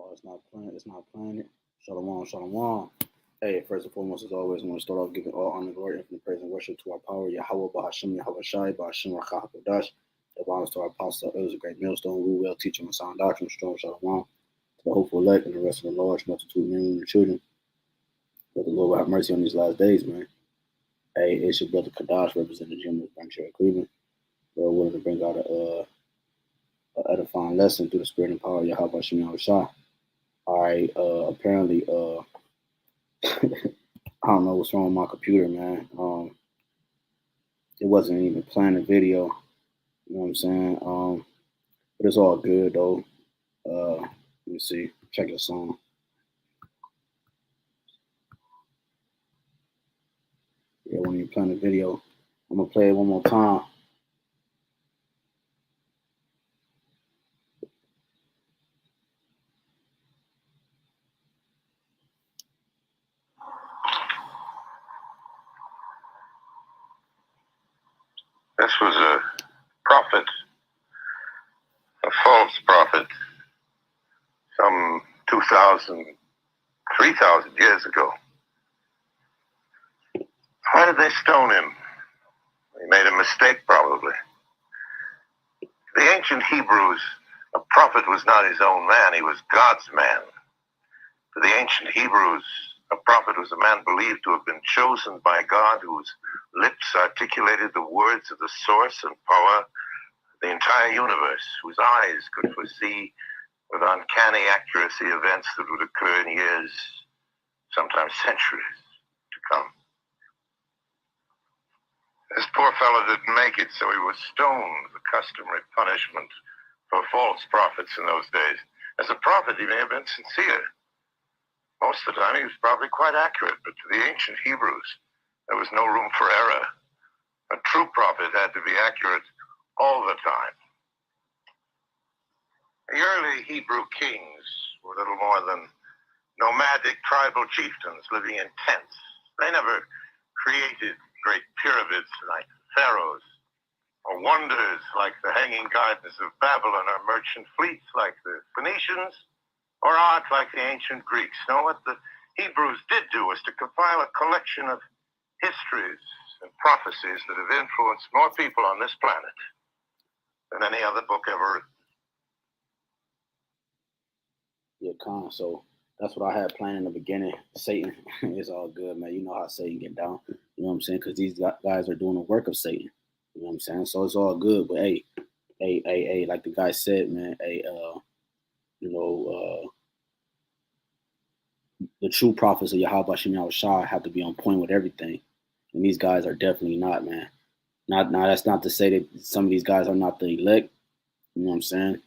Oh, it's not playing. It's not playing it. Shalom, shalom. Hey, first and foremost, as always, I want to start off giving all honor, glory, infinite praise, and worship to our power, YAHAWAH, BAHASHAM, YAHAWASHI, BAHASHAM, HAQADASH. Give honors to our apostle. It was a great millstone. We will teach him a sound doctrine, strong shalom. To the hopeful elect and the rest of the large multitude of men and children. That the Lord will have mercy on these last days, man. Hey, it's your brother Kadash, representing GMS branch here in Cleveland. We're willing to bring out a edifying lesson through the spirit and power of YAHAWASHI. All right, apparently, I don't know what's wrong with my computer, man. It wasn't even playing a video, you know what I'm saying? But it's all good, though. Let me see. Check the song. Yeah, when you playing the video, I'm going to play it one more time. This was a prophet, a false prophet, some 2,000, 3,000 years ago. Why did they stone him? He made a mistake, probably. The ancient Hebrews, a prophet was not his own man, he was God's man. For the ancient Hebrews, a prophet was a man believed to have been chosen by God, whose lips articulated the words of the source and power of the entire universe, whose eyes could foresee with uncanny accuracy events that would occur in years, sometimes centuries, to come. This poor fellow didn't make it, so he was stoned, the customary punishment for false prophets in those days. As a prophet, he may have been sincere. Most of the time, he was probably quite accurate, but to the ancient Hebrews, there was no room for error. A true prophet had to be accurate all the time. The early Hebrew kings were little more than nomadic tribal chieftains living in tents. They never created great pyramids like the pharaohs, or wonders like the Hanging Gardens of Babylon, or merchant fleets like the Phoenicians, or art like the ancient Greeks. No, what the Hebrews did do was to compile a collection of histories and prophecies that have influenced more people on this planet than any other book ever written. Yeah, Con. So that's what I had planned in the beginning. Satan, it's all good, man. You know how Satan get down. You know what I'm saying? Because these guys are doing the work of Satan. You know what I'm saying? So it's all good. But hey, like the guy said, man, the true prophets of YAHAWASHI have to be on point with everything. And these guys are definitely not, man. Now that's not to say that some of these guys are not the elect. You know what I'm saying?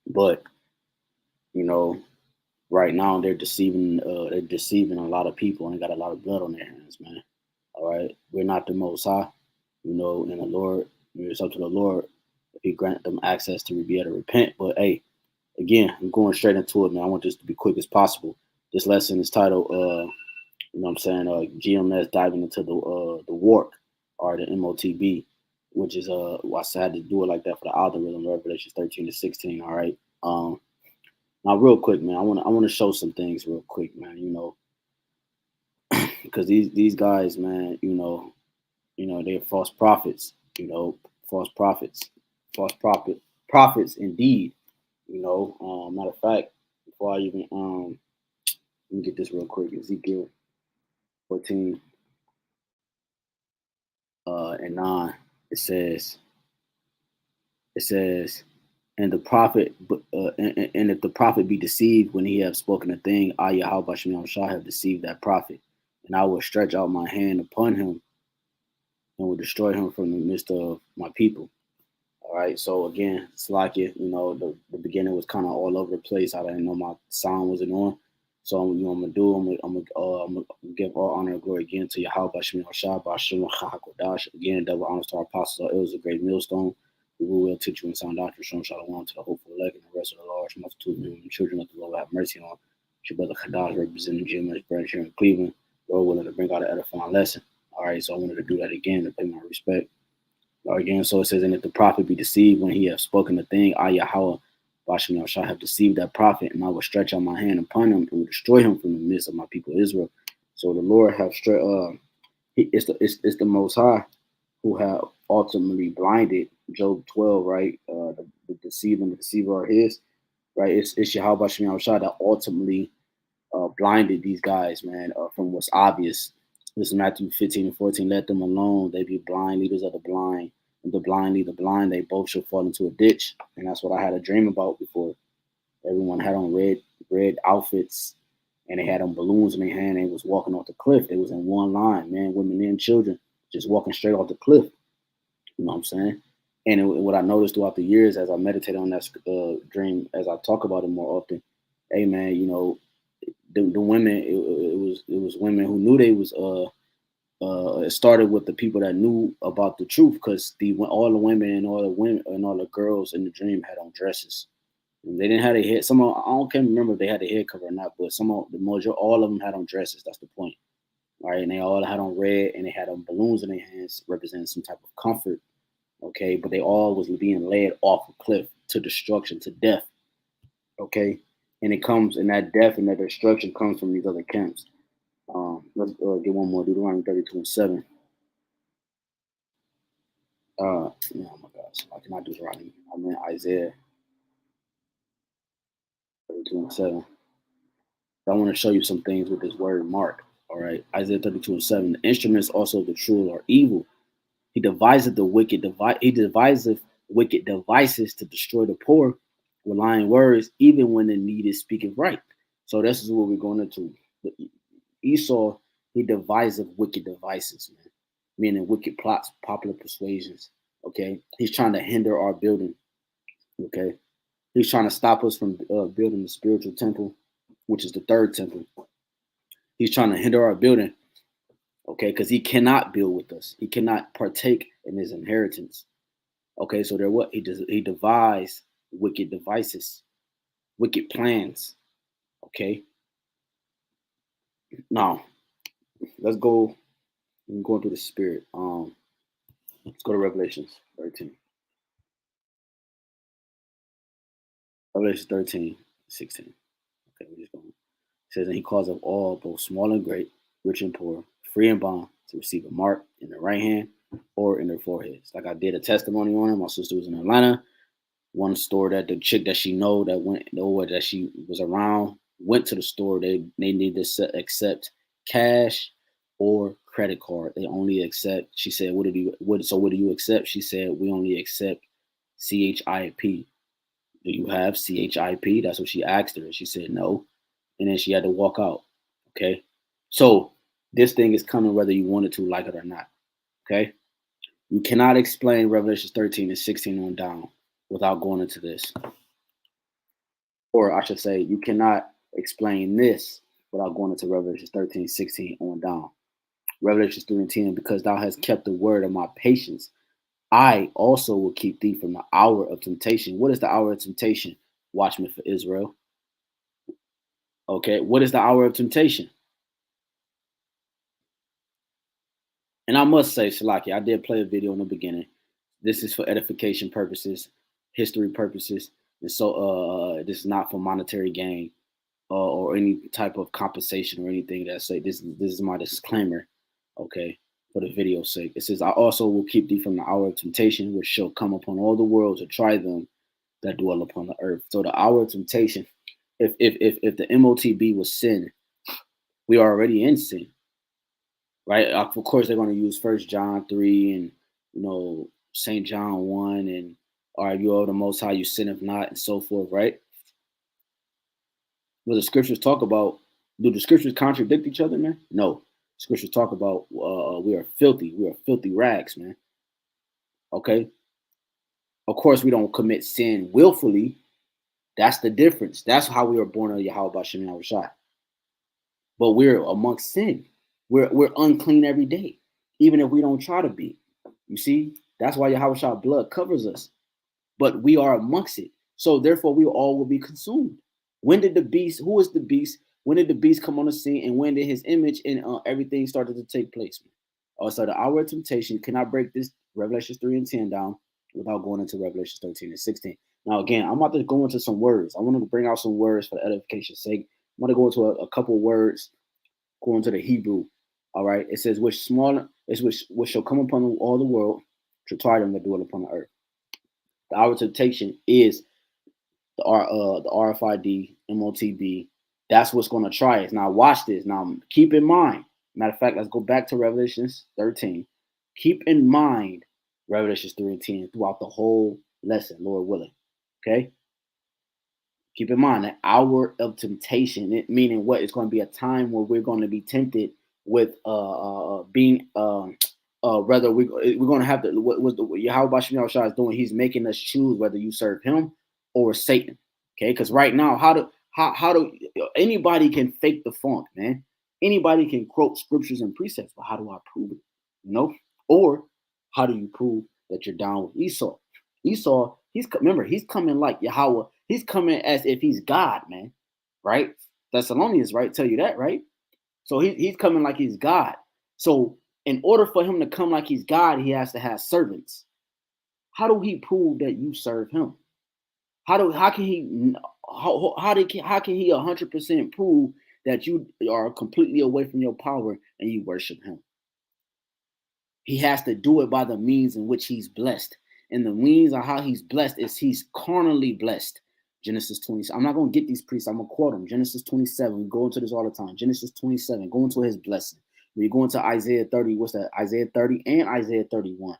But, you know, right now they're deceiving a lot of people, and they got a lot of blood on their hands, man. All right. We're not the most high, you know, and the Lord, it's up to the Lord if he grant them access to be able to repent. But hey, again, I'm going straight into it, man. I want this to be quick as possible. This lesson is titled you know what I'm saying, GMS diving into the WaRk, or the MOTB, which is I had to do it like that for the algorithm, Revelation 13-16. All right. Now, real quick, man, I want to show some things real quick, man. You know, because these guys, man, you know, they're false prophets. You know, prophets indeed. You know, matter of fact, before I even let me get this real quick. Ezekiel 14 and 9. It says, and the prophet, and if the prophet be deceived when he have spoken a thing, I Yahweh shall have deceived that prophet, and I will stretch out my hand upon him and will destroy him from the midst of my people. All right. So again, it's like it. You know, the beginning was kind of all over the place. I didn't know my sound wasn't on. So you know, I'm gonna give all honor and glory again to Yahweh HaQADASH. Again, double honors to our apostles. It was a great millstone. We will teach you in sound doctrine, strong shalom to the hopeful elect and the rest of the large multitude of men and children of the Lord have mercy on. It's your brother Kadash, representing GMS branch here in Cleveland. We're willing to bring out an edifying lesson. All right, so I wanted to do that again to pay my respect. Again, so it says, and if the prophet be deceived when he have spoken the thing, I Yahweh Bahasham Yahushua have deceived that prophet, and I will stretch out my hand upon him and will destroy him from the midst of my people Israel. So the Lord have it's the Most High who have ultimately blinded. Job 12, right? The deceiver are his, right? It's Yahweh Bahasham Yahushua that ultimately blinded these guys, man, from what's obvious. This is Matthew 15 and 14. Let them alone. They be blind leaders of the blind. And the blind lead the blind. They both shall fall into a ditch. And that's what I had a dream about before. Everyone had on red outfits, and they had on balloons in their hand. They was walking off the cliff. They was in one line, man, women, and children, just walking straight off the cliff. You know what I'm saying? And what I noticed throughout the years as I meditate on that dream, as I talk about it more often, hey, man, you know, the women, it was women who knew they was it started with the people that knew about the truth, because all the women and all the girls in the dream had on dresses. And they didn't have their head. Can't remember if they had their head covered or not, but all of them had on dresses. That's the point, right? And they all had on red, and they had on balloons in their hands, representing some type of comfort. Okay, but they all was being led off a cliff to destruction, to death. Okay, and that death and that destruction comes from these other camps. Let's get one more. Deuteronomy 32 and 7. Oh my gosh, I cannot do Deuteronomy. I meant Isaiah 32 and 7. I want to show you some things with this word mark. All right, Isaiah 32 and 7. The instruments also of the true are evil. He deviseth wicked devices to destroy the poor with lying words, even when the needed speaketh right. So this is what we're going into. Esau, he deviseth wicked devices, man, meaning wicked plots, popular persuasions. Okay, he's trying to hinder our building. Okay, he's trying to stop us from building the spiritual temple, which is the third temple. He's trying to hinder our building. Okay, because he cannot build with us. He cannot partake in his inheritance. Okay, so he devised wicked devices, wicked plans. Okay. Now, let's go. I'm going through the spirit. Let's go to Revelations 13. Revelation 13, 16. Okay, we're just going. It says, and he calls up all, both small and great, rich and poor, free and bond, to receive a mark in their right hand or in their foreheads. Like I did a testimony on him. My sister was in Atlanta. One store that the chick that she know that went over that she was around went to the store. They need to accept cash or credit card. They only accept. She said, "What do you accept?" She said, "We only accept CHIP." Do you have CHIP? That's what she asked her. She said no, and then she had to walk out. Okay, so this thing is coming whether you wanted to like it or not. Okay, you cannot explain Revelation 13 and 16 on down without going into this. Or I should say, you cannot explain this without going into Revelation 13, 16 on down. Revelation 3 and 10, because thou hast kept the word of my patience, I also will keep thee from the hour of temptation. What is the hour of temptation? Watchmen for Israel. Okay, what is the hour of temptation? And I must say, Shalaki, I did play a video in the beginning. This is for edification purposes, history purposes. And so this is not for monetary gain or any type of compensation or anything that say this is my disclaimer, okay, for the video's sake. It says, I also will keep thee from the hour of temptation, which shall come upon all the world to try them that dwell upon the earth. So the hour of temptation, if the MOTB was sin, we are already in sin. Right? Of course, they're going to use 1 John 3 and, St. John 1 and, are you of the Most High, you sin if not, and so forth, right? Will the scriptures talk about, do the scriptures contradict each other, man? No. Scriptures talk about we are filthy rags, man. Okay? Of course, we don't commit sin willfully. That's the difference. That's how we are born of Yahawah Yahushua. But we're amongst sin. We're unclean every day, even if we don't try to be. You see, that's why Yahawah's blood covers us. But we are amongst it. So therefore, we all will be consumed. When did the beast, who is the beast? When did the beast come on the scene? And when did his image and everything started to take place? So the hour of temptation, cannot break this Revelation 3 and 10 down without going into Revelation 13 and 16. Now, again, I'm about to go into some words. I want to bring out some words for the edification's sake. I'm going to go into a couple words, go into the Hebrew. All right. It says, which smaller is which shall come upon all the world to try them that do it upon the earth. The hour of temptation is the RFID, MOTB. That's what's going to try us. Now, watch this. Now, keep in mind. Matter of fact, let's go back to Revelations 13. Keep in mind Revelations 3 and 10 throughout the whole lesson, Lord willing. Okay? Keep in mind that hour of temptation, it meaning what? It's going to be a time where we're going to be tempted with being whether we're going to have to what Yahawashi is doing. He's making us choose whether you serve him or Satan. Okay, because right now, how do anybody can fake the funk, man? Anybody can quote scriptures and precepts, but how do I prove it? You know, or how do you prove that you're down with Esau? Esau, remember, he's coming like Yahweh. He's coming as if he's God, man. Right? Thessalonians, right? Tell you that, right? So he's coming like he's God. So in order for him to come like he's God, he has to have servants. How do he prove that you serve him? How can he 100% prove that you are completely away from your power and you worship him? He has to do it by the means in which he's blessed. And the means of how he's blessed is he's carnally blessed. Genesis 20. I'm not going to get these priests. I'm going to quote them. Genesis 27. We go into this all the time. Genesis 27. Go into his blessing. When you go into Isaiah 30, what's that? Isaiah 30 and Isaiah 31.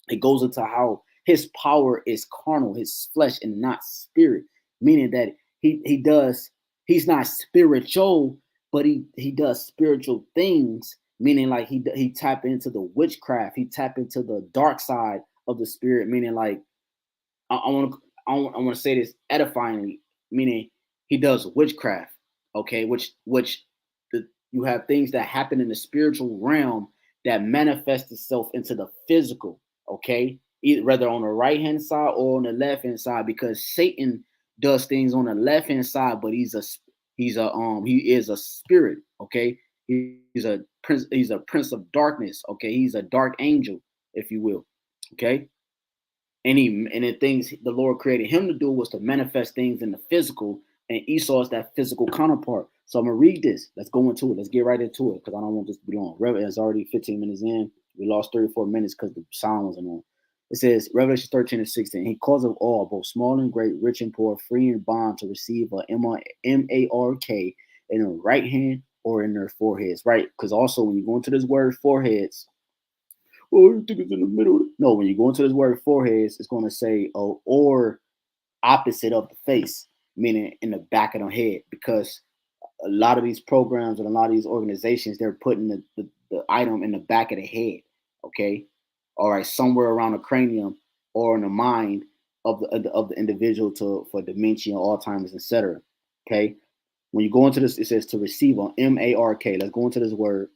It goes into how his power is carnal, his flesh, and not spirit. Meaning that he's not spiritual, but he does spiritual things. Meaning like he tap into the witchcraft. He tap into the dark side of the spirit. Meaning like I want to say this edifyingly, meaning he does witchcraft, okay, which you have things that happen in the spiritual realm that manifest itself into the physical, okay, whether on the right hand side or on the left hand side, because Satan does things on the left hand side, but he is a spirit, okay, he's a prince of darkness, okay, he's a dark angel, if you will, okay. And the things the Lord created him to do was to manifest things in the physical, and Esau is that physical counterpart. So I'm gonna read this. Let's go into it. Let's get right into it because I don't want this to be long. Revelation is already 15 minutes in. We lost 34 minutes because the sound wasn't on. It says Revelation 13 and 16. He calls of all, both small and great, rich and poor, free and bond, to receive a MARK in their right hand or in their foreheads. Right? Because also when you go into this word foreheads. Oh, you think it's in the middle? No, when you go into this word foreheads, it's going to say or opposite of the face, meaning in the back of the head, because a lot of these programs and a lot of these organizations, they're putting the item in the back of the head, okay? All right, somewhere around the cranium or in the mind of the individual for dementia, Alzheimer's, etc. Okay? When you go into this, it says to receive on MARK. Let's go into this word.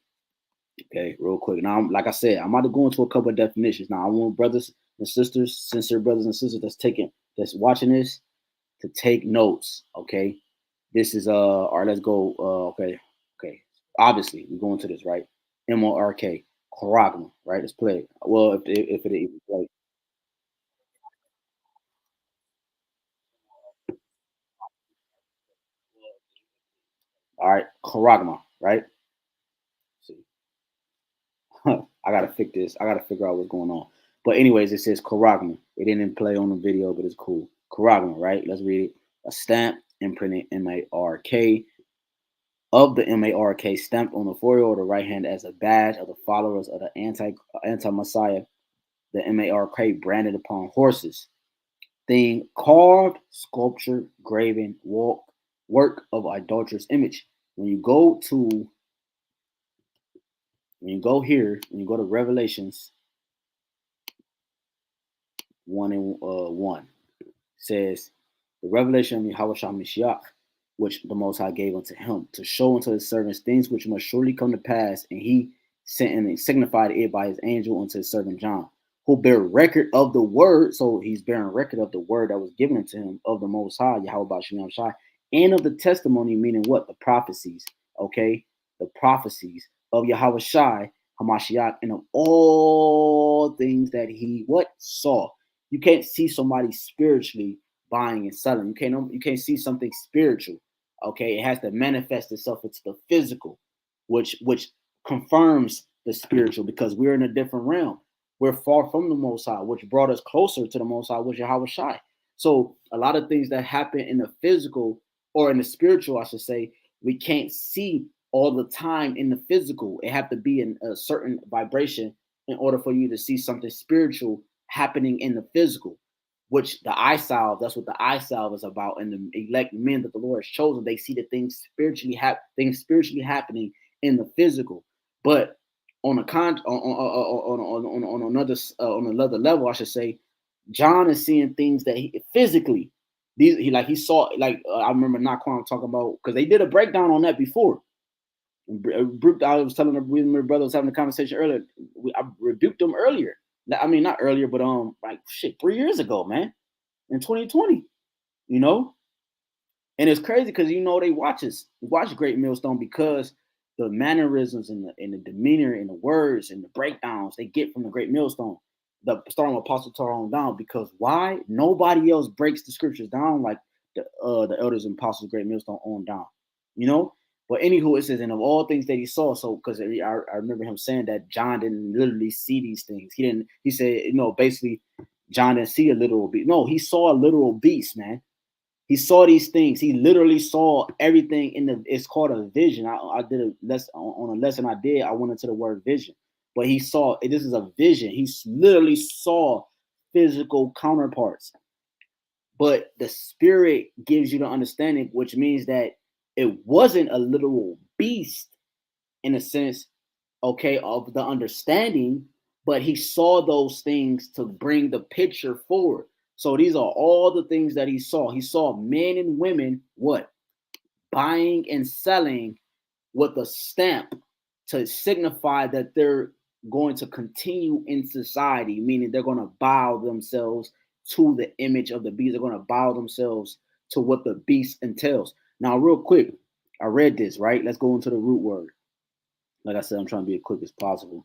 Okay, real quick. Now, like I said, I'm about to go into a couple of definitions. Now, I want brothers and sisters, sincere brothers and sisters that's watching this, to take notes. Okay, this is all right. Let's go. Okay. Obviously, we're going to this, right? MORK, Charagma, right? Let's play it. Well, if it even play. All right, Charagma, right? See, I gotta fix this. I gotta figure out what's going on. But anyways, it says Charagma. It didn't play on the video, but it's cool. Charagma, right? Let's read it. A stamp imprinted MARK of the MARK stamped on the forehead or the right hand as a badge of the followers of the anti-Messiah. The MARK branded upon horses. Thing carved, sculpture, graven, work of idolatrous image. When you go here, when you go to Revelations 1 and 1, says the revelation of Yahawashi Mashiach, which the Most High gave unto him, to show unto his servants things which must surely come to pass, and he sent and signified it by his angel unto his servant John, who bear record of the word. So he's bearing record of the word that was given unto him of the Most High, Yahawashi, and of the testimony, meaning what? The prophecies, okay? The prophecies of Yahawashi, Hamashiach, and of all things that he what? Saw. You can't see somebody spiritually buying and selling. You can't see something spiritual. Okay, it has to manifest itself into the physical, which confirms the spiritual, because we're in a different realm. We're far from the Most High, which brought us closer to the Most High, which YAHAWASHI. So a lot of things that happen in the physical, or in the spiritual, I should say, we can't see all the time in the physical. It have to be in a certain vibration in order for you to see something spiritual happening in the physical, which the eye salve, that's what the eye salve is about. And the elect men that the Lord has chosen, they see the things spiritually happening in the physical. But on a on another level, I should say, John is seeing things that he physically, he saw, I remember Naquan talking about, because they did a breakdown on that before. I was telling them, we, my brother was having a conversation earlier. I rebuked them earlier. I mean, not earlier, but 3 years ago, man, in 2020, you know. And it's crazy because they watch Great Millstone, because the mannerisms and the demeanor and the words and the breakdowns they get from the Great Millstone, starting with Apostle Tyrone down. Because why? Nobody else breaks the scriptures down like the elders and apostles of Great Millstone on down, you know. But anywho, it says, and of all things that he saw, so because I remember him saying that John didn't literally see these things. He said, basically, John didn't see a literal beast. No, he saw a literal beast, man. He saw these things. He literally saw everything it's called a vision. I did on a lesson I did. I went into the word vision, but he saw, this is a vision. He literally saw physical counterparts, but the spirit gives you the understanding, which means that it wasn't a literal beast in a sense, okay, of the understanding, but he saw those things to bring the picture forward. So these are all the things that he saw. He saw men and women, what? Buying and selling with a stamp to signify that they're going to continue in society, meaning they're going to bow themselves to the image of the beast. They're going to bow themselves to what the beast entails. Now, real quick, I read this, right? Let's go into the root word. Like I said, I'm trying to be as quick as possible.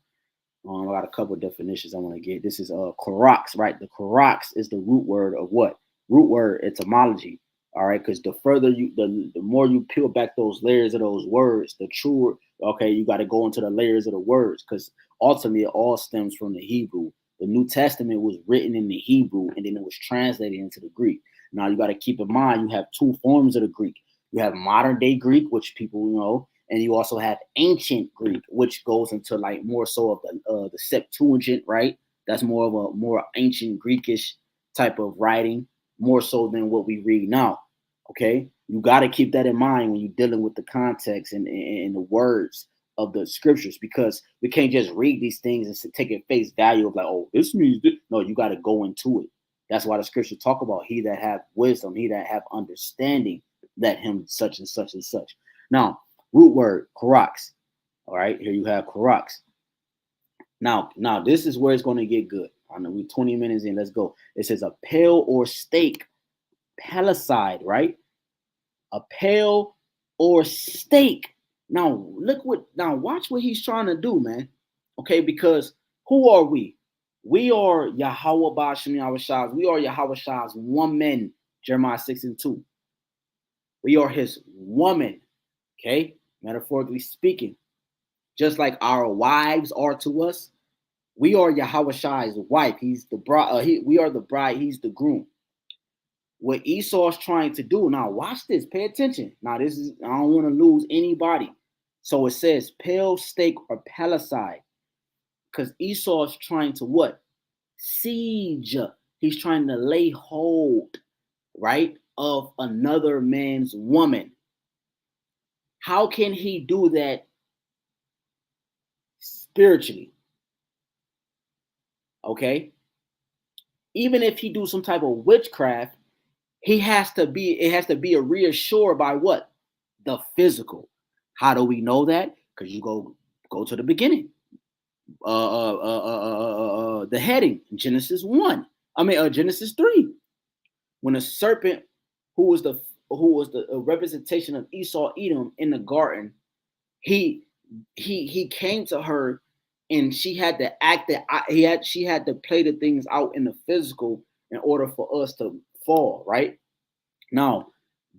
I got a couple of definitions I want to get. This is karox, right? The karox is the root word of what? Root word etymology. All right, because the further the more you peel back those layers of those words, the truer. Okay, you got to go into the layers of the words, because ultimately it all stems from the Hebrew. The New Testament was written in the Hebrew, and then it was translated into the Greek. Now you got to keep in mind, you have two forms of the Greek. You have modern day Greek, which people know, and you also have ancient Greek, which goes into like more so of the Septuagint, right? That's more of a more ancient Greekish type of writing, more so than what we read now. Okay, you got to keep that in mind when you're dealing with the context and the words of the scriptures, because we can't just read these things and take it face value of like, oh, this means this. No, you got to go into it. That's why the scriptures talk about he that have wisdom, he that have understanding, let him such and such and such. Now, root word, karox. All right, here you have karox. Now, this is where it's going to get good. I know we're 20 minutes in. Let's go. It says a pale or steak palicide, right? A pale or steak. Now, watch what he's trying to do, man. Okay, because who are we? We are Yahawah BAHASHAM YAHAWASHI. We are YAHAWASHI's woman, Jeremiah 6:2. We are his woman, okay? Metaphorically speaking. Just like our wives are to us, we are YAHAWASHI's wife. He's the bride. We are the bride. He's the groom. What Esau's trying to do. Now, watch this. Pay attention. Now, I don't want to lose anybody. So it says pale steak or palicide, because Esau's trying to what? Siege. He's trying to lay hold, right, of another man's woman. How can he do that spiritually? Okay. Even if he do some type of witchcraft, it has to be a reassured by what? The physical. How do we know that? Because you go to the beginning. The heading, Genesis 1. Genesis 3. When a serpent who was the representation of Esau Edom in the garden, he came to her, and she had to act that she had to play the things out in the physical in order for us to fall, right? Now,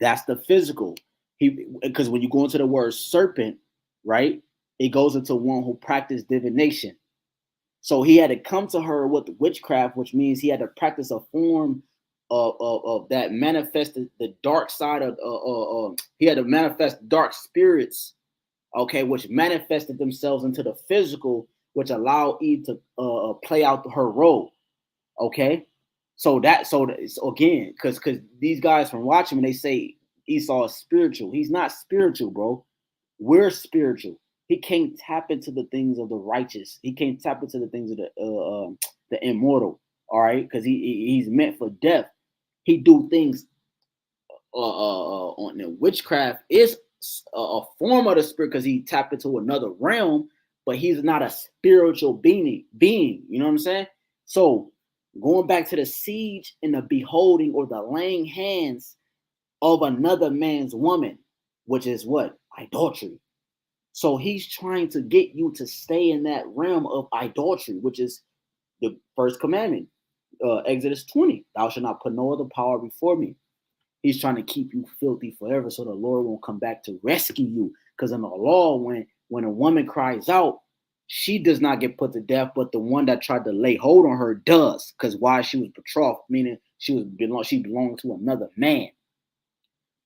that's the physical. Because when you go into the word serpent, right, it goes into one who practiced divination. So he had to come to her with witchcraft, which means he had to practice a form of that manifested the dark side of. He had to manifest dark spirits, okay, which manifested themselves into the physical, which allowed Eve to play out her role, okay. So again, because these guys from Watchmen, they say Esau is spiritual. He's not spiritual, bro. We're spiritual. He can't tap into the things of the righteous. He can't tap into the things of the immortal. All right, because he's meant for death. He do things on the witchcraft is a form of the spirit because he tapped into another realm, but he's not a spiritual being. You know what I'm saying? So going back to the siege and the beholding or the laying hands of another man's woman, which is what? Idolatry. So he's trying to get you to stay in that realm of idolatry, which is the first commandment, Exodus 20. Thou shalt not put no other power before me. He's trying to keep you filthy forever so the Lord won't come back to rescue you. Because in the law, when a woman cries out, she does not get put to death, but the one that tried to lay hold on her does. Because why? She was betrothed, meaning she belonged to another man.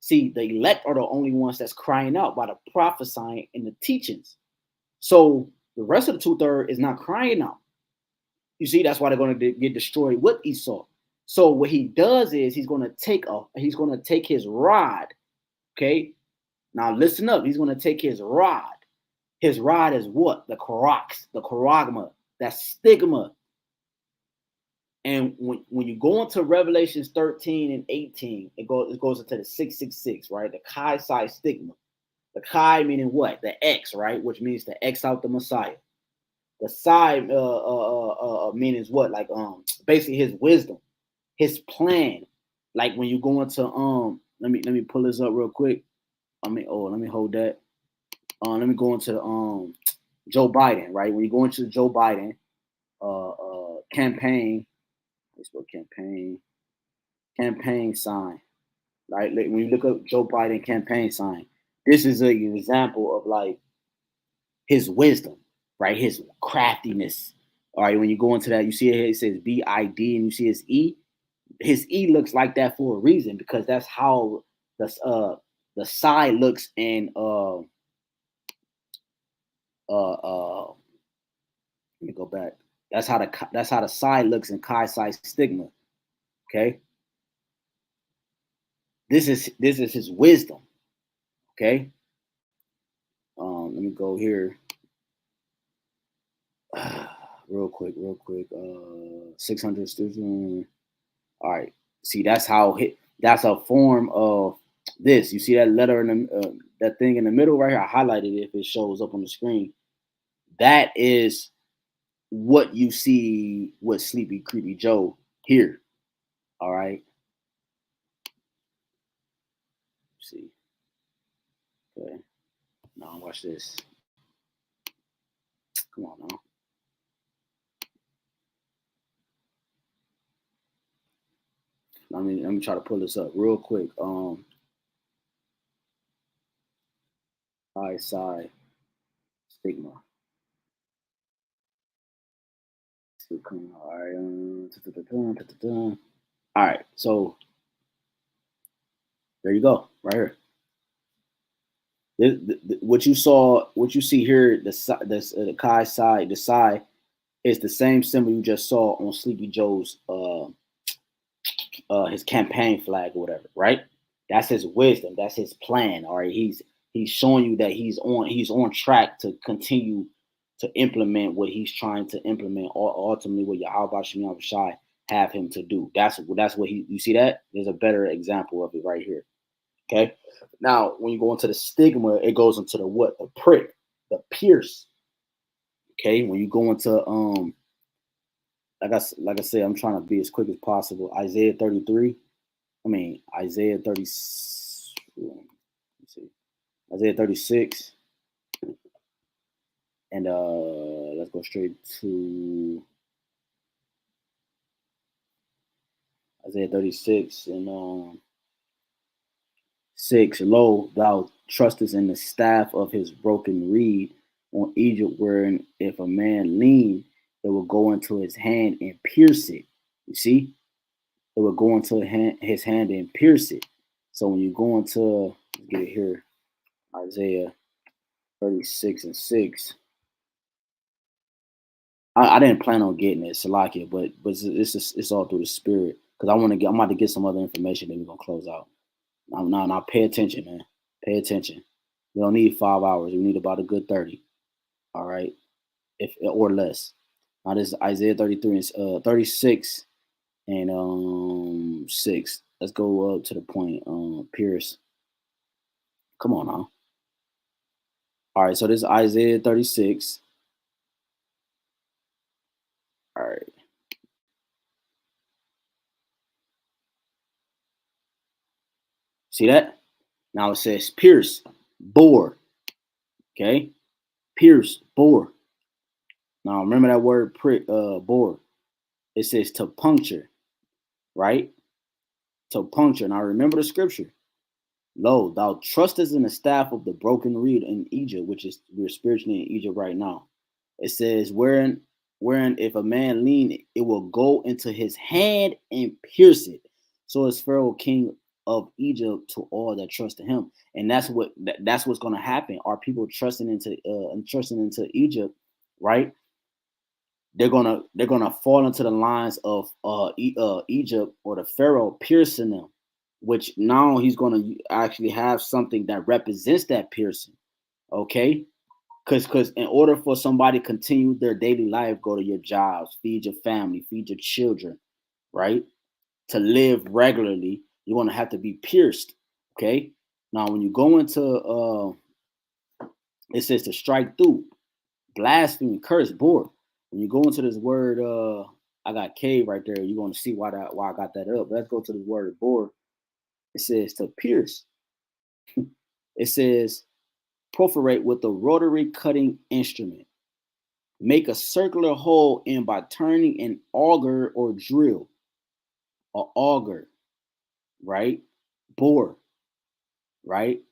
See, the elect are the only ones that's crying out by the prophesying and the teachings. So the rest of the 2/3 is not crying out. You see, that's why they're going to get destroyed with Esau. So what he does is he's going to take his rod. Okay, now listen up. He's going to take his rod. His rod is what? The karox, the charagma, that stigma. And when you go into Revelations 13 and 18, it goes into the 666, right? The Chi Psi stigma. The Chi meaning what? The X, right? Which means to X out the Messiah. The Psi means what? Like basically his wisdom, his plan. Like when you go into let me pull this up real quick. Let me hold that. Let me go into Joe Biden, right? When you go into Joe Biden campaign, let's go campaign sign, right? Like when you look up Joe Biden campaign sign, this is an example of like his wisdom, right? His craftiness. All right, when you go into that, you see it says BID and you see his E. His E looks like that for a reason because that's how the side looks in let me go back. That's how the side looks in Chi Psi stigma. Okay. This is his wisdom. Okay. Let me go here. Real quick. 600 students. All right. See, that's that's a form of this. You see that letter in the that thing in the middle right here? I highlighted it if it shows up on the screen. That is what you see with Sleepy Creepy Joe here. All right. Let's see. Okay. Now watch this. Come on now. Let me try to pull this up real quick. Side stigma. All right, so there you go, right here. What you see here, the Kai side, the side is the same symbol you just saw on Sleepy Joe's his campaign flag or whatever, right? That's his wisdom. That's his plan. All right, he's showing you that he's on track to continue to implement what he's trying to implement, or ultimately what YAHWASHI have him to do. That's what you see that? There's a better example of it right here. Okay. Now, when you go into the stigma, it goes into the what? The prick, the pierce. Okay. When you go into like I said, I'm trying to be as quick as possible. Isaiah 33. Isaiah 30. Let's see. Isaiah 36. And let's go straight to Isaiah 36 and 6. Lo, thou trustest in the staff of his broken reed on Egypt, wherein if a man lean, it will go into his hand and pierce it. You see? It will go into his hand and pierce it. So when you go into, let's get it here, Isaiah 36 and 6. I didn't plan on getting it, Salakia, but it's all through the spirit. Because I'm about to get some other information, then we're gonna close out. Now pay attention, man. Pay attention. We don't need 5 hours. We need about a good 30. All right. If or less. Now this is Isaiah 33 and 36 and 6. Let's go up to the point. Pierce. Come on now. All right, so this is Isaiah 36. All right. See that? Now it says pierce, bore. Okay? Pierce, bore. Now remember that word bore. It says to puncture, right? To puncture. Now remember the scripture. Lo, thou trustest in the staff of the broken reed in Egypt, which is we're spiritually in Egypt right now. It says, wherein if a man lean, it will go into his hand and pierce it. So is Pharaoh king of Egypt to all that trust in him, and that's what's going to happen. Are people trusting into Egypt, right? They're gonna fall into the lines of Egypt or the Pharaoh piercing them, which now he's gonna actually have something that represents that piercing. Okay. Because in order for somebody to continue their daily life, go to your jobs, feed your family, feed your children, right? To live regularly, you're going to have to be pierced, okay? Now, when you go into, it says to strike through, blasphemy, curse, bore. When you go into this word, I got cave right there. You're going to see why I got that up. Let's go to the word bore. It says to pierce. It says perforate with a rotary cutting instrument. Make a circular hole in by turning an auger or drill. An auger, right? Bore, right?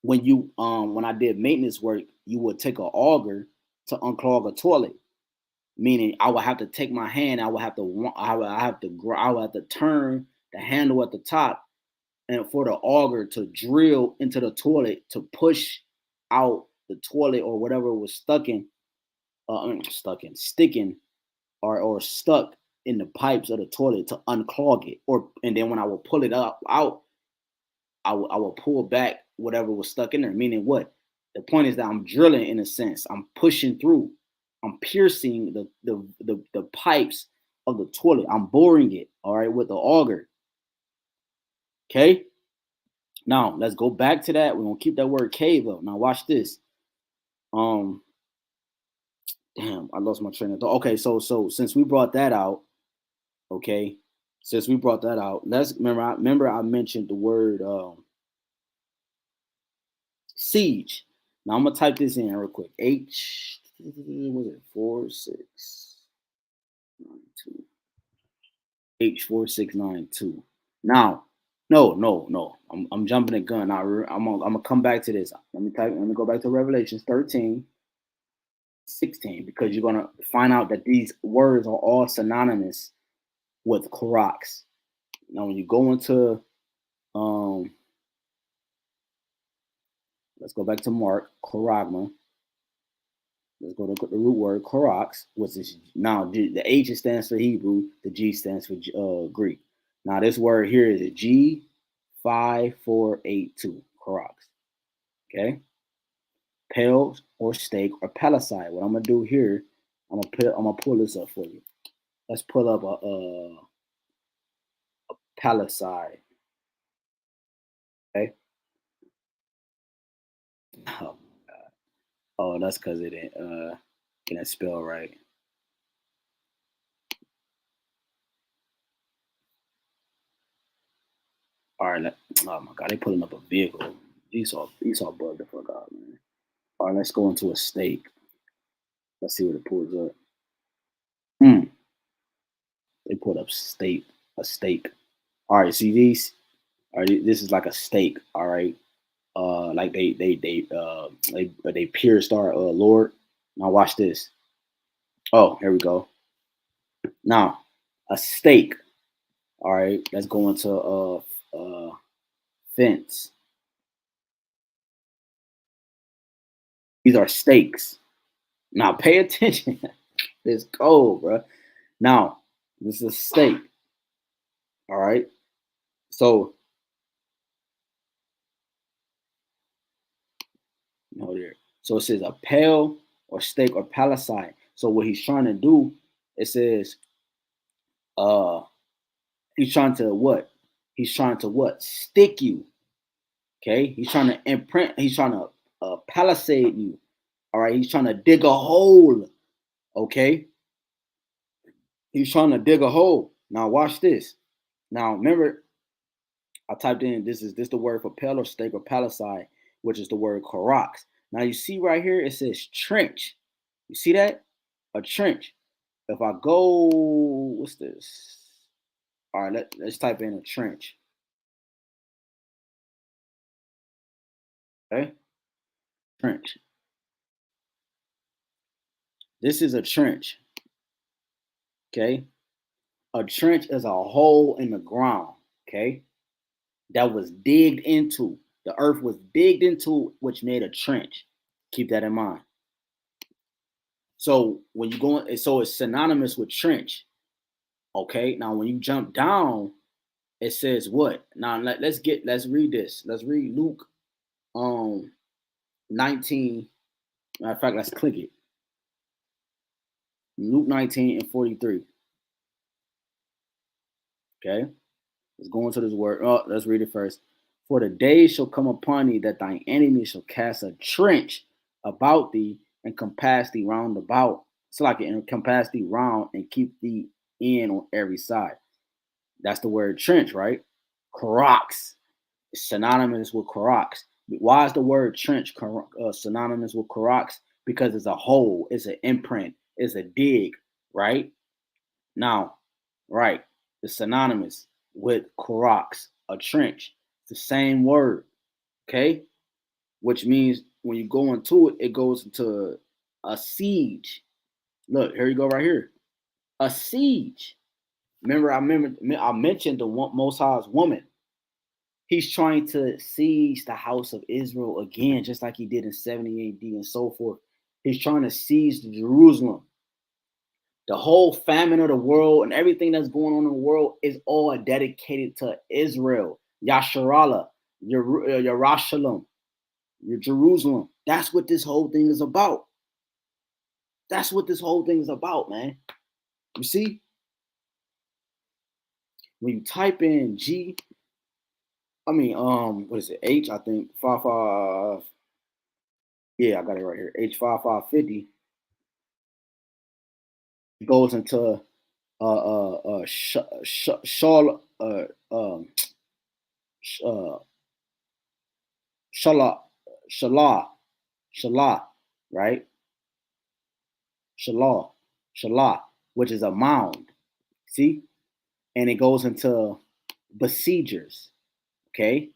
When I did maintenance work, you would take an auger to unclog a toilet. Meaning, I would have to take my hand. I would have to turn the handle at the top, and for the auger to drill into the toilet to push out the toilet or whatever was sticking or stuck in the pipes of the toilet to unclog it. And then when I would pull it out, I will pull back whatever was stuck in there. Meaning what? The point is that I'm drilling in a sense. I'm pushing through. I'm piercing the pipes of the toilet. I'm boring it, all right, with the auger. Okay. Now let's go back to that. We're gonna keep that word cave up. Now watch this. Damn, I lost my train of thought. Okay, so since we brought that out, okay, let's remember I mentioned the word siege. Now I'm gonna type this in real quick. Was it 4692? H4692. Now, no. I'm jumping the gun. Now I'm gonna come back to this. Let me go back to Revelations 13:16, because you're gonna find out that these words are all synonymous with Koroks. Now, when you go into let's go back to Mark, Korogma. Let's go to the root word Koroks, which is now the H stands for Hebrew, the G stands for Greek. Now this word here is a G5482, Koroks. Okay, pale or stake or palisade. What I'm gonna do here, I'm gonna pull this up for you. Let's pull up a palisade. Okay. Oh, that's because it didn't spell right. All right. Oh my God, they pulling up a vehicle. Esau bugged the fuck out, man. All right, let's go into a stake. Let's see what it pulls up. They put up a stake. All right, see these? All right, this is like a stake. All right, like they pierced our Lord. Now watch this. Oh, here we go. Now a stake. All right, let's go into fence. These are stakes. Now pay attention. It's cold, bro. Now this is a stake. All right. So no there. So it says a pale or stake or palisade. So what he's trying to do, it says, uh, he's trying to what? He's trying to what? Stick you. Okay. He's trying to imprint. He's trying to palisade you. All right. He's trying to dig a hole. Okay. He's trying to dig a hole. Now watch this. Now remember, I typed in this the word for pale or stake or palisade, which is the word karax. Now you see right here it says trench. You see that? A trench. If I go, what's this? All right, let's type in a trench. Okay, trench. This is a trench. Okay, a trench is a hole in the ground. Okay, that was digged into. The earth was digged into, which made a trench. Keep that in mind. So when you go, so it's synonymous with trench. Okay, now when you jump down, it says what? Now let's read this. Let's read Luke 19. Matter of fact, let's click it. Luke 19 and 43. Okay, let's go into this word. Oh, let's read it first. For the day shall come upon thee that thine enemy shall cast a trench about thee and compass thee round about. It's like it encompass thee round and keep thee in on every side. That's the word trench, right? Crocs, synonymous with Crocs. Why is the word trench synonymous with Crocs? Because it's a hole, it's an imprint, it's a dig, right? Now, right, it's synonymous with Crocs, a trench. It's the same word, okay? Which means when you go into it, it goes into a siege. Look, here you go right here. A siege. I mentioned the Most High's woman. He's trying to seize the house of Israel again, just like he did in 70 AD and so forth. He's trying to seize Jerusalem. The whole famine of the world and everything that's going on in the world is all dedicated to Israel. Yasharallah, Yerushalayim, your Jerusalem. That's what this whole thing is about. That's what this whole thing is about, man. You see? When you type in what is it? H, I think, 55. Yeah, I got it right here. H5550. It goes into Shala, Shala, Shala, Shala, right? Shala, which is a mound. See? And it goes into besiegers. Okay.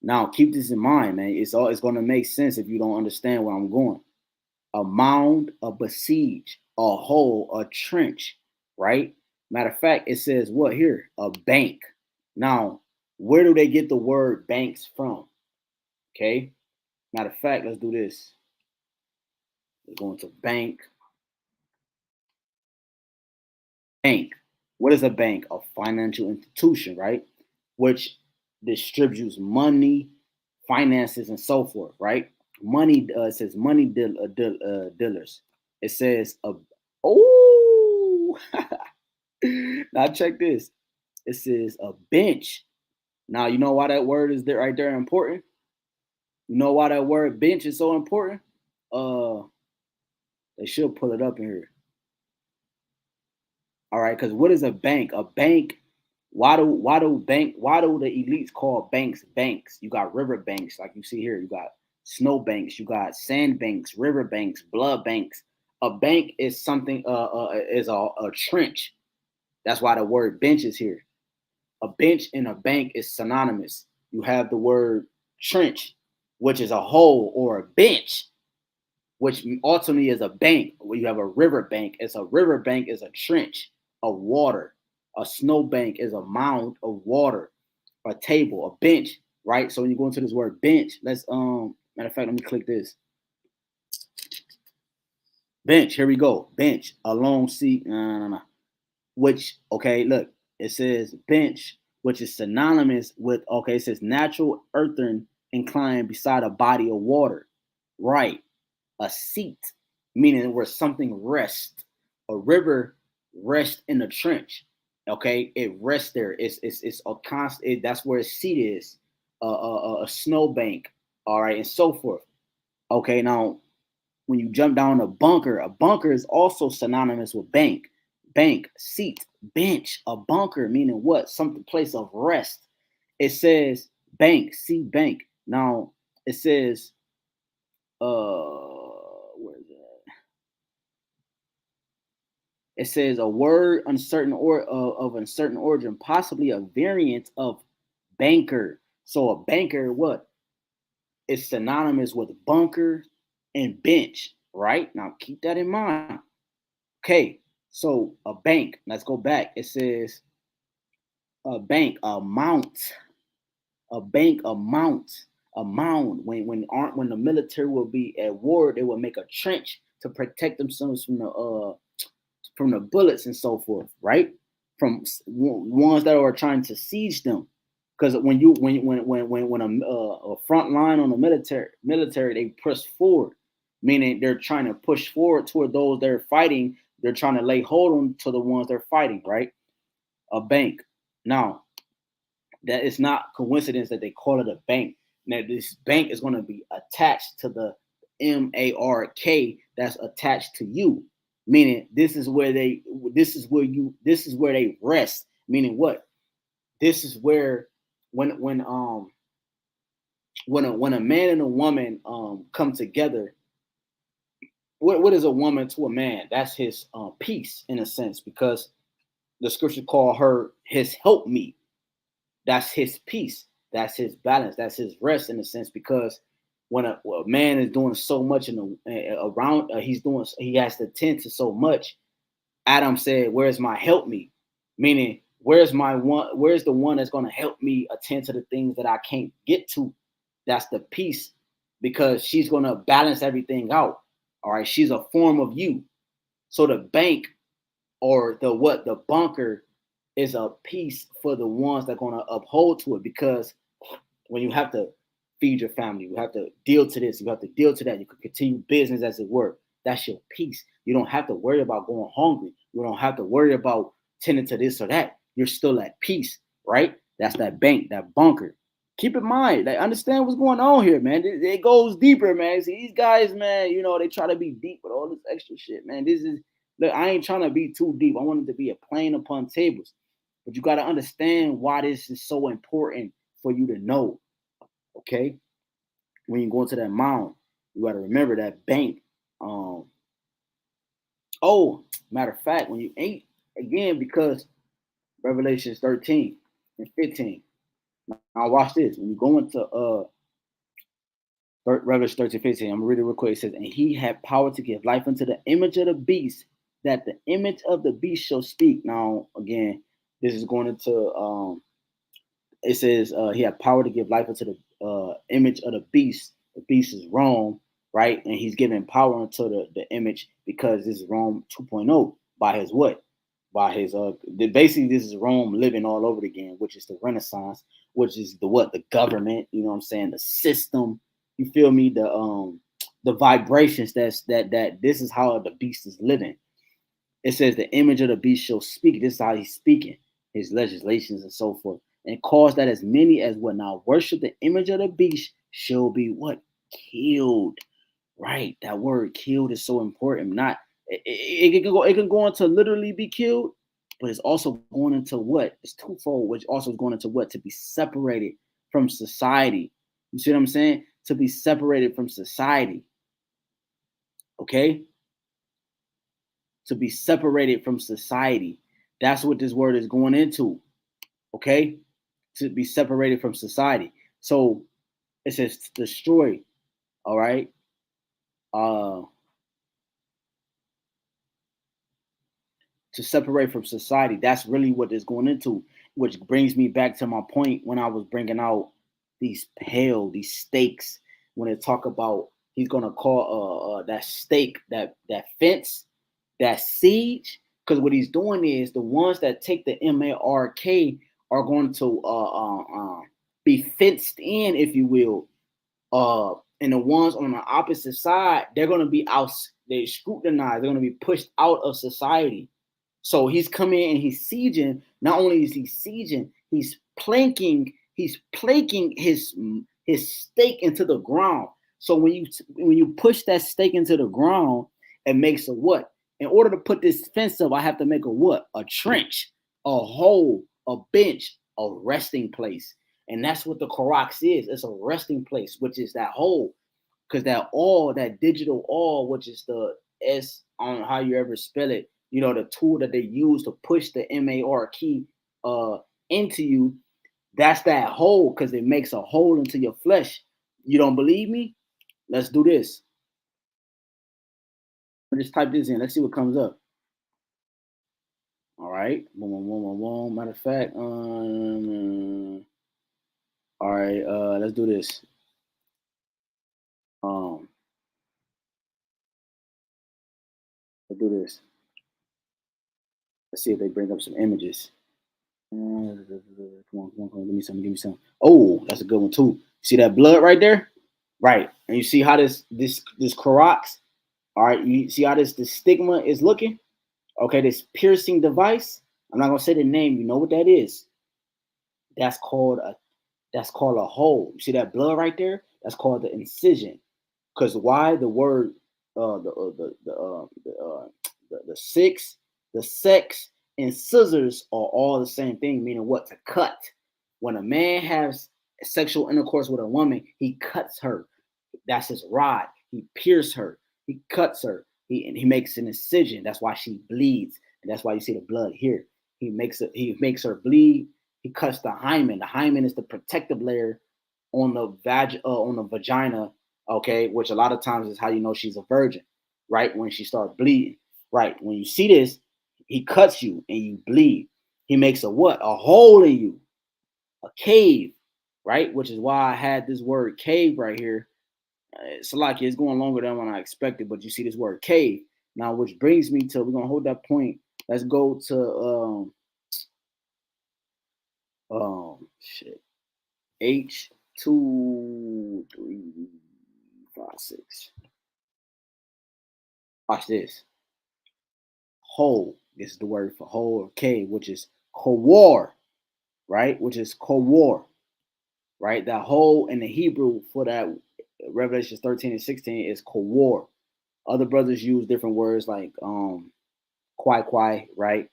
Now keep this in mind, man. It's going to make sense if you don't understand where I'm going. A mound, a besiege, a hole, a trench, right? Matter of fact, it says what here? A bank. Now, where do they get the word banks from? Okay. Matter of fact, let's do this. We're going to bank. Bank. What is a bank? A financial institution, right? Which distributes money, finances, and so forth, right? Money, it says money dealers. It says, oh, now check this. It says a bench. Now, you know why that word is there right there important? You know why that word bench is so important? They should pull it up in here. All right, because what is a bank? A bank. Why do the elites call banks banks? You got river banks, like you see here. You got snow banks. You got sand banks, river banks, blood banks. A bank is something. Is a trench. That's why the word bench is here. A bench and a bank is synonymous. You have the word trench, which is a hole, or a bench, which ultimately is a bank. Where you have a river bank. It's a river bank is a trench of water. A snow bank is a mound of water. A table, a bench, right? So when you go into this word bench, let's matter of fact, let me click this. Bench, here we go. Bench, a long seat, which, okay, look, it says bench, which is synonymous with, okay, it says natural earthen inclined beside a body of water, right? A seat, meaning where something rests. A river rests in a trench, okay? It rests there. It's a constant. That's where a seat is. A snowbank, all right, and so forth. Okay, now when you jump down a bunker is also synonymous with bank. Bank, seat, bench, a bunker, meaning what? Some place of rest. It says bank, see bank. Now it says, where is it? It says a word uncertain or of uncertain origin, possibly a variant of banker. So a banker, what? It's synonymous with bunker and bench, right? Now keep that in mind. Okay, so a bank. Let's go back. It says a bank, a mount, a bank, a mount, a mound. When the military will be at war, they will make a trench to protect themselves from the bullets and so forth, right? From ones that are trying to siege them. Because when a front line on the military, they press forward, meaning they're trying to push forward toward those they're fighting. They're trying to lay hold on to the ones they're fighting, right? A bank. Now, that it's not coincidence that they call it a bank. Now, this bank is going to be attached to the MARK that's attached to you, meaning this is where they rest. Meaning what? This is where when a man and a woman come together. What is a woman to a man? That's his peace, in a sense, because the scripture call her his helpmeet. That's his peace. That's his balance. That's his rest, in a sense, because when a man is doing so much around, he has to tend to so much. Adam said, "Where's my helpmeet?" Meaning, where's the one that's going to help me attend to the things that I can't get to? That's the peace, because she's going to balance everything out. All right, she's a form of you. So the bank, or the bunker, is a piece for the ones that are going to uphold to it, because when you have to feed your family, you have to deal to this, you have to deal to that, you can continue business as it were. That's your peace. You don't have to worry about going hungry. You don't have to worry about tending to this or that. You're still at peace, right? That's that bank, that bunker. Keep in mind, like, understand what's going on here, man. It goes deeper, man. See, these guys, man, they try to be deep with all this extra shit, man. Look, I ain't trying to be too deep. I want it to be a plain upon tables. But you got to understand why this is so important for you to know, okay? When you go into that mound, you got to remember that bank. Matter of fact, when you ain't, again, because Revelations 13 and 15. Now watch this. When you go into Revelation 13, 15, I'm going to read it real quick. It says, and he had power to give life unto the image of the beast, that the image of the beast shall speak. Now, again, this is going into, it says he had power to give life unto the image of the beast. The beast is Rome, right? And he's giving power unto the image, because this is Rome 2.0 by his what? By his basically this is Rome living all over again, which is the Renaissance, which is the government, you know what I'm saying, the system, you feel me, the vibrations that this is how the beast is living. It says the image of the beast shall speak. This is how he's speaking, his legislations and so forth, and cause that as many as will not worship the image of the beast shall be what? Killed. Right, that word killed is so important. Not it can go into literally be killed, but it's also going into what? It's twofold, which also is going into what? To be separated from society. You see what I'm saying? To be separated from society. Okay? To be separated from society. That's what this word is going into. Okay, to be separated from society. So it says destroy. All right. Uh, to separate from society. That's really what it's going into, which brings me back to my point when I was bringing out these stakes. When they talk about he's gonna call that stake, that fence, that siege, because what he's doing is the ones that take the MARK are going to be fenced in, if you will, and the ones on the opposite side, they're going to be out, they scrutinized, they're going to be pushed out of society. So he's coming and he's sieging. Not only is he sieging, he's planking his stake into the ground. So when you push that stake into the ground, it makes a what? In order to put this fence up, I have to make a what? A trench, a hole, a bench, a resting place. And that's what the Koroks is. It's a resting place, which is that hole. Because that all, that digital all, which is the S on how you ever spell it, you know, the tool that they use to push the MAR key into you, that's that hole, because it makes a hole into your flesh. You don't believe me? Let's do this. Just type this in. Let's see what comes up. All right. Boom, boom, boom, boom, boom. Matter of fact, all right, let's do this. Let's do this. Let's see if they bring up some images. Come on, give me some. Oh, that's a good one too. See that blood right there? Right. And you see how this Koroks, all right, you see how this stigma is looking? Okay, this piercing device. I'm not gonna say the name, you know what that is. That's called a hole. You see that blood right there? That's called the incision. Because why the word the six, the sex, and scissors are all the same thing, meaning what? To cut. When a man has sexual intercourse with a woman, he cuts her. That's his rod. He pierces her. He cuts her. He makes an incision. That's why she bleeds, and that's why you see the blood here. He makes her bleed. He cuts the hymen. The hymen is the protective layer on the vagina, okay, which a lot of times is how you know she's a virgin, right? When she starts bleeding, right? When you see this, he cuts you and you bleed. He makes a what? A hole in you, a cave, right? Which is why I had this word cave right here. It's like it's going longer than what I expected, but you see this word cave now, which brings me to, we're gonna hold that point. Let's go to shit. H 2 3 5 6. Watch this. Hole. This is the word for hole or cave, which is kowar, right? Which is kowar, right? That hole in the Hebrew for that Revelations 13 and 16 is kowar. Other brothers use different words like kwai, right?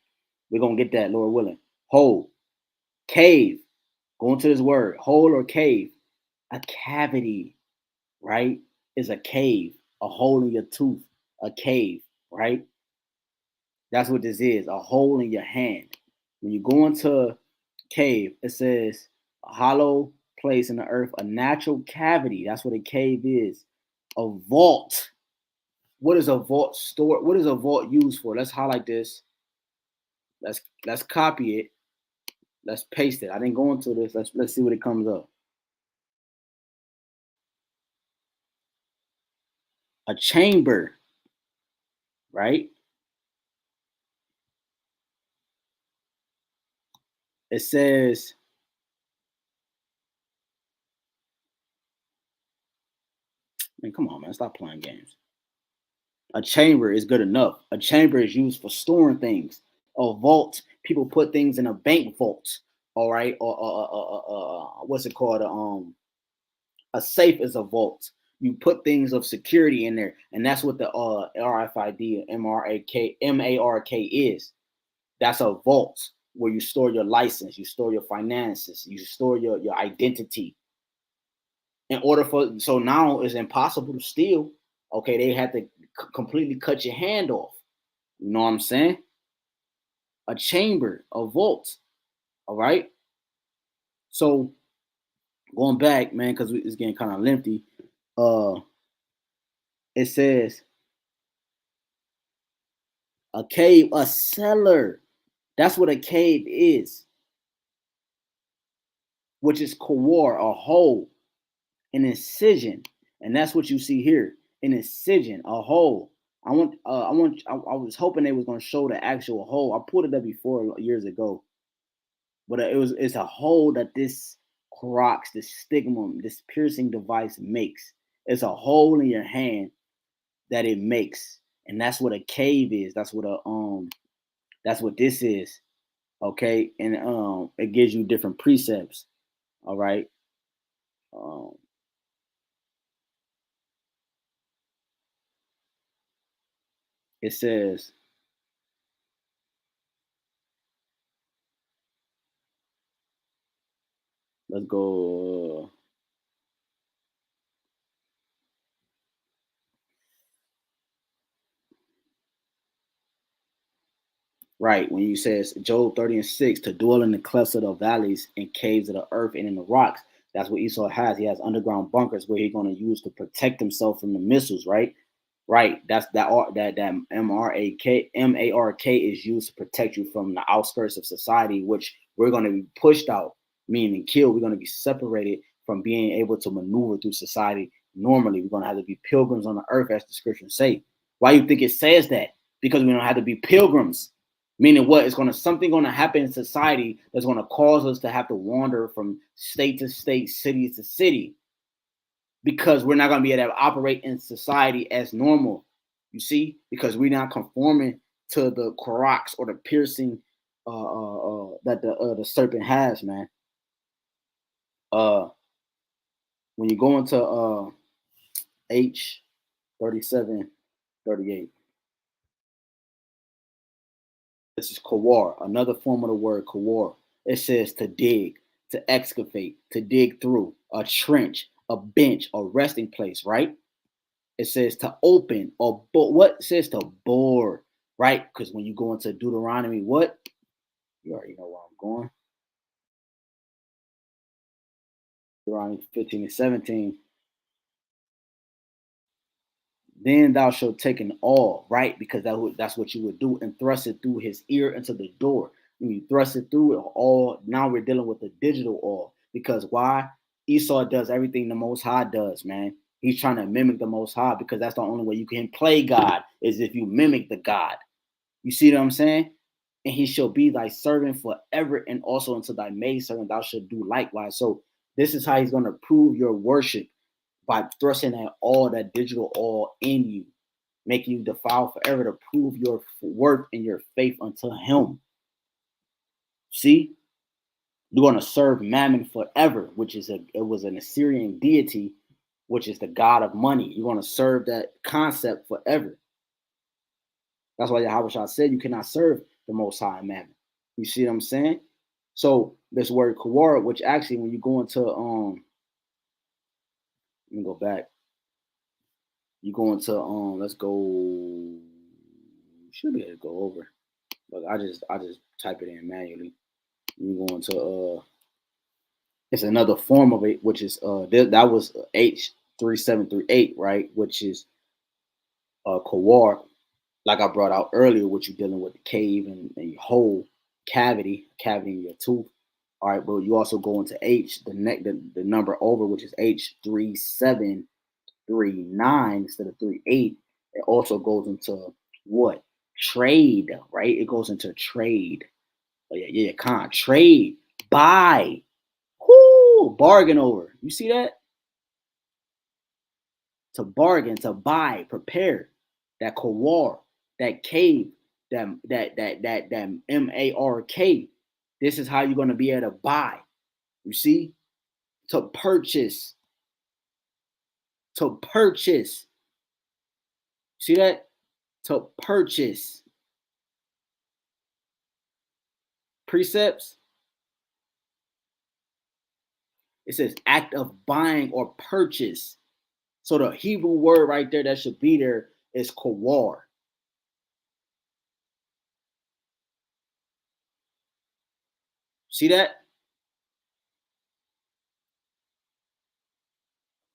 We're gonna get that, Lord willing. Hole, cave. Go into this word, hole or cave. A cavity, right? Is a cave, a hole in your tooth, a cave, right? That's what this is, a hole in your hand. When you go into cave, it says a hollow place in the earth, a natural cavity. That's what a cave is. A vault. What is a vault store? What is a vault used for? Let's highlight this. Let's copy it. Let's paste it. I didn't go into this. Let's see what it comes up. A chamber, right? It says, man, come on, man, stop playing games. A chamber is good enough. A chamber is used for storing things. A vault, people put things in a bank vault. All right, or what's it called? A safe is a vault. You put things of security in there, and that's what the RFID MARK is. That's a vault where you store your license, you store your finances, you store your identity. In order for, so now it's impossible to steal. Okay, they had to completely cut your hand off. You know what I'm saying? a chamber, a vault. All right. So going back, man, because it's getting kind of lengthy. It says a cave, a cellar. That's what a cave is, which is kawar, a hole, an incision, and that's what you see here, an incision, a hole. I was hoping they was gonna show the actual hole. I pulled it up before years ago, but it's a hole that this crocs, this stigmum, this piercing device makes. It's a hole in your hand that it makes, and that's what a cave is. That's what this is. Okay, and it gives you different precepts. All right. Um, it says, let's go. Right, when you says Job 30:6, to dwell in the clefts of the valleys and caves of the earth and in the rocks. That's what Esau has. He has underground bunkers where he's going to use to protect himself from the missiles, right? Right. That's that MARK is used to protect you from the outskirts of society, which we're going to be pushed out, meaning killed. We're going to be separated from being able to maneuver through society normally. We're going to have to be pilgrims on the earth, as the scriptures say. Why you think it says that? Because we don't have to be pilgrims. Meaning what? It's something gonna happen in society that's gonna cause us to have to wander from state to state, city to city, because we're not gonna be able to operate in society as normal. You see, because we're not conforming to the crocs or the piercing that the serpent has, man. When you go into H3738. This is kawar, another form of the word kawar. It says to dig, to excavate, to dig through, a trench, a bench, a resting place, right? It says to open or what says to bore, right? Because when you go into Deuteronomy, what? You already know where I'm going. Deuteronomy 15 and 17. Then thou shalt take an awl, right? Because that's what you would do, and thrust it through his ear into the door. When you thrust it through it all, now we're dealing with the digital awl. Because why? Esau does everything the Most High does, man. He's trying to mimic the Most High because that's the only way you can play God is if you mimic the God. You see what I'm saying? And he shall be thy servant forever, and also unto thy maidservant thou shalt do likewise. So this is how he's going to prove your worship, by thrusting that digital all in you, making you defile forever to prove your worth and your faith unto him. See, you're going to serve Mammon forever, which is it was an Assyrian deity, which is the god of money. You're going to serve that concept forever. That's why Yahawashi said you cannot serve the Most High Mammon. You see what I'm saying? So this word kawara, which actually when you go into let me go back. You go into let's go. Should be able to go over, but I just type it in manually. You go into it's another form of it, which is that was H3738, right? Which is kawar, like I brought out earlier, what you're dealing with the cave and your whole cavity in your tooth. All right, but you also go into H, the number over, which is H3739 instead of 38. It also goes into what? Trade, right? It goes into trade. Oh, yeah, trade, buy, whoo, bargain over. You see that? To bargain, to buy, prepare. That kawar, that cave, that MARK. This is how you're gonna be able to buy. You see? To purchase. To purchase. See that? To purchase. Precepts. It says act of buying or purchase. So the Hebrew word right there that should be there is kawar. See that?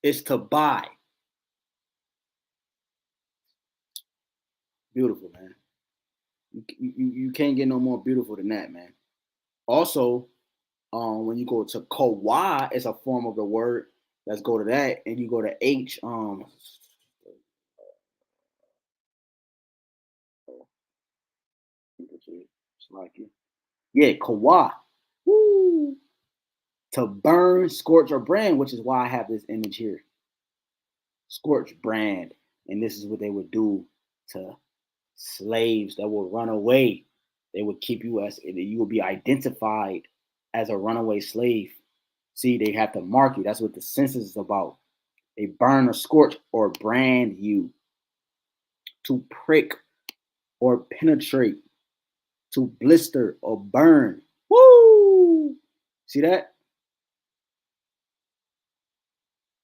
It's to buy. Beautiful, man. You can't get no more beautiful than that, man. Also, when you go to Kawhi, it's a form of the word. Let's go to that, and you go to H. Yeah, Kawhi. Woo. To burn, scorch, or brand, which is why I have this image here. Scorch, brand, and this is what they would do to slaves that will run away. They would keep you as you will be identified as a runaway slave. See, they have to mark you. That's what the census is about. They burn or scorch or brand you to prick or penetrate, to blister or burn. Woo! See that?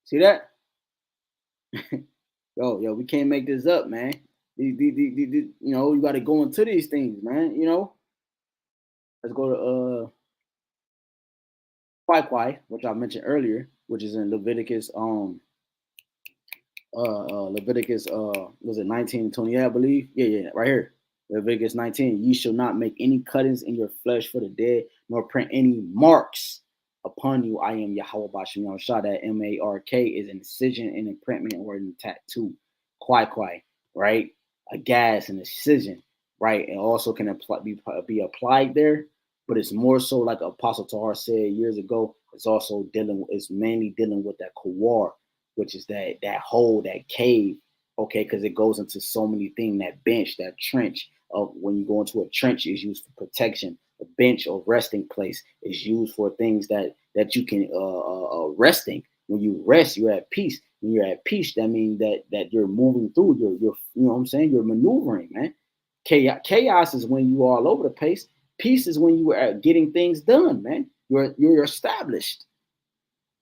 See that? Yo, we can't make this up, man. You know, you got to go into these things, man. You know, let's go to Kwai, which I mentioned earlier, which is in Leviticus Leviticus was it 19 and 20, I believe. Yeah, right here. Leviticus 19. Ye shall not make any cuttings in your flesh for the dead, nor print any marks upon you. I am Yahawah BAHASHAM. That MARK is an incision, an imprintment, or a tattoo. Kwai, right? A gas, an incision, right? And also can be applied there, but it's more so like Apostle Tahar said years ago. It's mainly dealing with that kawar, which is that hole, that cave, okay, because it goes into so many things. That bench, that trench of when you go into a trench is used for protection. A bench or resting place is used for things that you can resting. When you rest, you're at peace. When you're at peace, that means that you're moving through. You're you know what I'm saying. You're maneuvering, man. Chaos is when you are all over the place. Peace is when you are getting things done, man. You're established.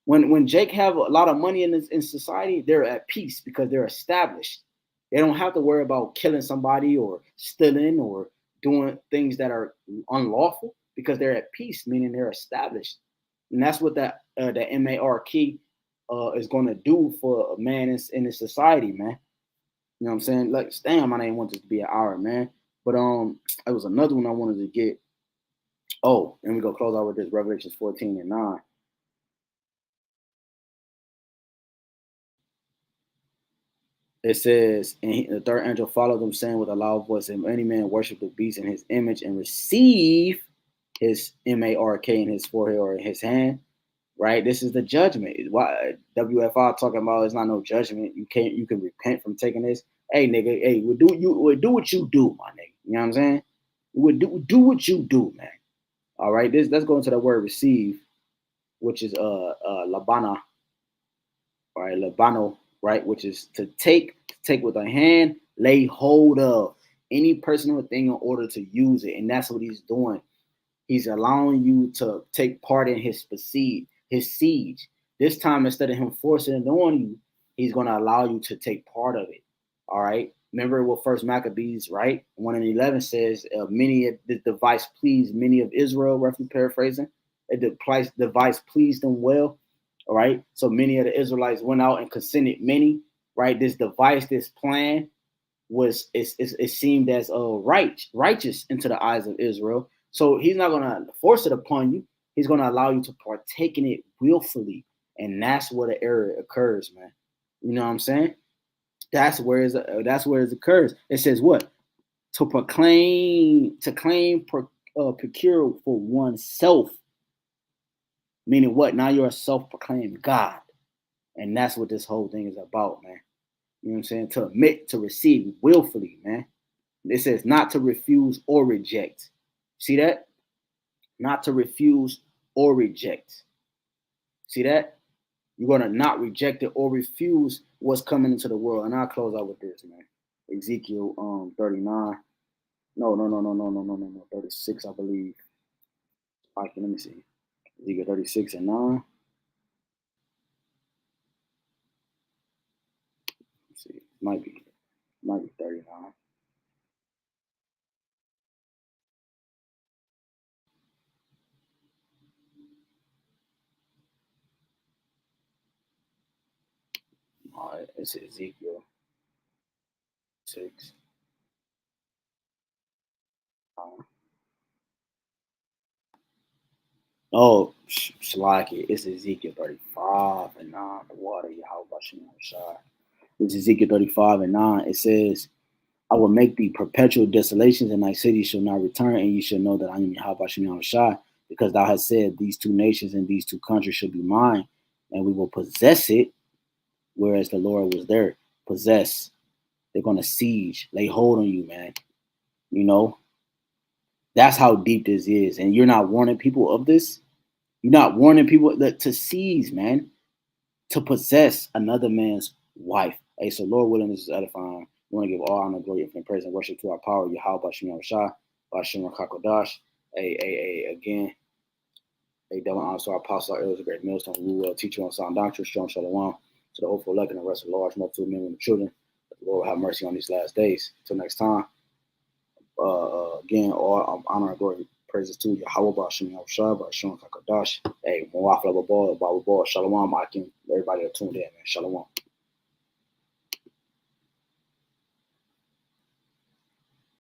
When Jake have a lot of money in society, they're at peace because they're established. They don't have to worry about killing somebody or stealing or doing things that are unlawful because they're at peace, meaning they're established. And that's what the MARK is going to do for a man in this society, man. You know what I'm saying? Like, damn, I didn't want this to be an hour, man. But it was another one I wanted to get. Oh, and we go close out with this Revelations 14 and 9. It says, and the third angel followed them, saying with a loud voice, "If any man worship the beast in his image and receive his MARK in his forehead or in his hand, right? This is the judgment. Why WFI talking about it's not no judgment. You can repent from taking this. Hey nigga, hey, we'll do what you do, my nigga. You know what I'm saying? Do what you do, man. All right, let's go into the word receive, which is labana, right? Labano, right? Which is to take with a hand, lay hold of any person or thing in order to use it. And that's what he's doing. He's allowing you to take part in his siege. This time, instead of him forcing it on you, he's going to allow you to take part of it. All right. Remember what First Maccabees, right? 1:11 says, "Many of the device pleased many of Israel." Roughly paraphrasing, the device pleased them well. All right. So many of the Israelites went out and consented many. Right. This device, this plan it seemed as righteous into the eyes of Israel. So he's not gonna force it upon you. He's gonna allow you to partake in it willfully, and that's where the error occurs, man. You know what I'm saying? That's where it occurs. It says what? To procure for oneself, meaning what? Now you're a self-proclaimed God, and that's what this whole thing is about, man. You know what I'm saying? To admit, to receive willfully, man. It says not to refuse or reject. See that? Not to refuse or reject. See that? You're going to not reject it or refuse what's coming into the world. And I'll close out with this, man. Ezekiel 39. No. 36, I believe. All right, let me see. Ezekiel 36 and 9. Let's see. Might be 39. It's Ezekiel 6. Oh, Shalaki, it's Ezekiel 35 and 9. The water, YAHAWASHI. It's Ezekiel 35 and 9. It says, I will make thee perpetual desolations, and thy city shall not return, and you shall know that I am YAHAWASHI, because thou hast said, these two nations and these two countries shall be mine, and we will possess it, whereas the Lord was there. Possess. They're going to siege, lay hold on you, man. You know, that's how deep this is. And you're not warning people of this. You're not warning people that to seize, man, to possess another man's wife. Hey, so Lord willing, this is edifying. We want to give all honor, glory, infinite praise, and worship to our power, Yahawah Shem Shah, BAHASHAM HAQADASH. Again, double honor to our apostle, our elders, a great millstone, who will teach you on sound doctrine, strong shalom, to the hopeful elect and the rest of the large multitude of men and children. That the Lord will have mercy on these last days. Until next time, again, all honor and glory, praises to Yahawah BAHASHAM Shah, BAHASHAM HAQADASH. Hey, Mwafla Babal, Shalom, Akim, everybody that tuned in, man. Shalom.